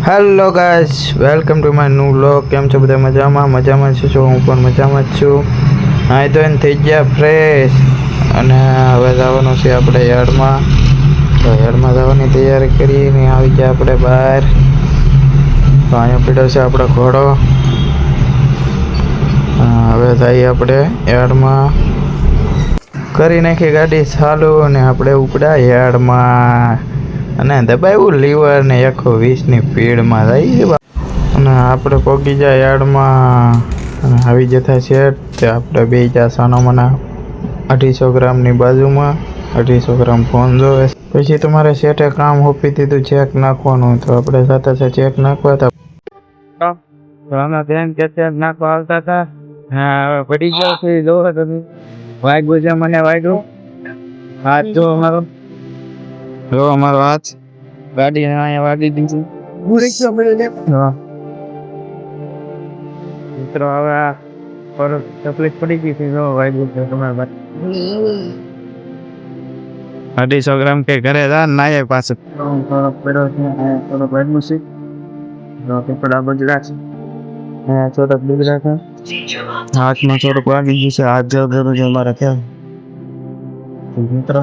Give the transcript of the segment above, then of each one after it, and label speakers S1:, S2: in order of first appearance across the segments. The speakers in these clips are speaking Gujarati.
S1: Hello guys, welcome to my new vlog. કેમ છો બધા? મજામાં છો? હું પણ મજામાં જ છું. હા, તો એને થઈ ગયા ફ્રેશ અને હવે જવાનું છે આપણે યાર્ડમાં. તો યાર્ડમાં જવાની તૈયારી કરીને આવી ગયા આપણે બહાર. તો અહીંયા પીડ્યો છે આપણો ઘોડો. હવે જઈએ આપણે યાર્ડમાં. કરી નાખી ગાડી ચાલુ અને આપણે ઉપડ્યા યાર્ડમાં. અને દબાવ્યું લીવર ને 120ની સ્પીડમાં જઈએ અને આપણે પગી જાય યાર્ડમાં અને આવી જતા છે તે આપણે બે જા સાનામાના 250 ગ્રામની બાજુમાં 250 ગ્રામ ફોન જોવે. પછી તમારે શેઠે કામ હોપી દીધું ચેક નાખવાનું, તો આપણે જતા છે ચેક નાખવા. તો અમે બેન કે ચેક નાખવા આવતા હતા. હા, હવે પડી ગયો છે. જોવો તમે, વાગ્યું છે મને, વાગ્યું હાથ. જો અમારો હાથ ગાડી અહીંયા વાગી દીધું. મિત્રો હવે આ પર તકલીફ પડી ગઈ છે. જો વાગ્યું છે તમારા 250 ગ્રામ કે ઘરે જા નાય પાછું થોડોક પડ્યો છે. થોડોક વાગ્યું છે. કપડા બગડ્યા છે. થોડોક બગડ્યા છે. હાથમાં થોડોક વાગી ગયું છે. હાથ જવા છે મારા ક્યાં. મિત્રો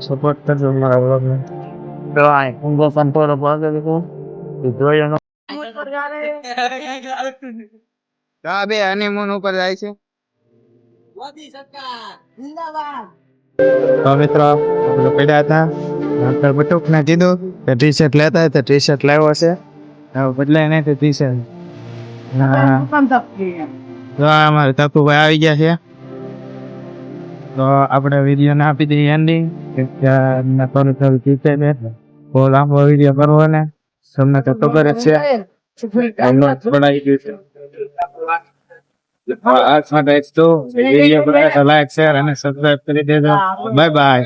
S1: સપોર્ટ કરજો મારા વ્લોગને. તો આ ઊંઘો પણ થોડોક વાગેલું છે. જોયો ન કા બે હનીમૂન ઉપર જાય છે. તો મિત્રો આપણે પડ્યા હતા. ડોક્ટર બટુક ને કીધું કે ટી શર્ટ લેતા હોય તો ટી શર્ટ લાવ્યો છે. હવે બદલાય નહીં તો ટી શર્ટ. તો અમારે તકુભાઈ આવી ગયા છે. તો આપણે વિડીયો ને આપી દઈએ એન્ડિંગ. થોડું જીતે છે. બહુ લાંબો વિડીયો કરવો ને તમને તો ખબર જ છે. બનાવી ગયું છે. આ માટે તો વિડીયો લાઈક શેર અને સબસ્ક્રાઇબ કરી દેજો. Bye bye.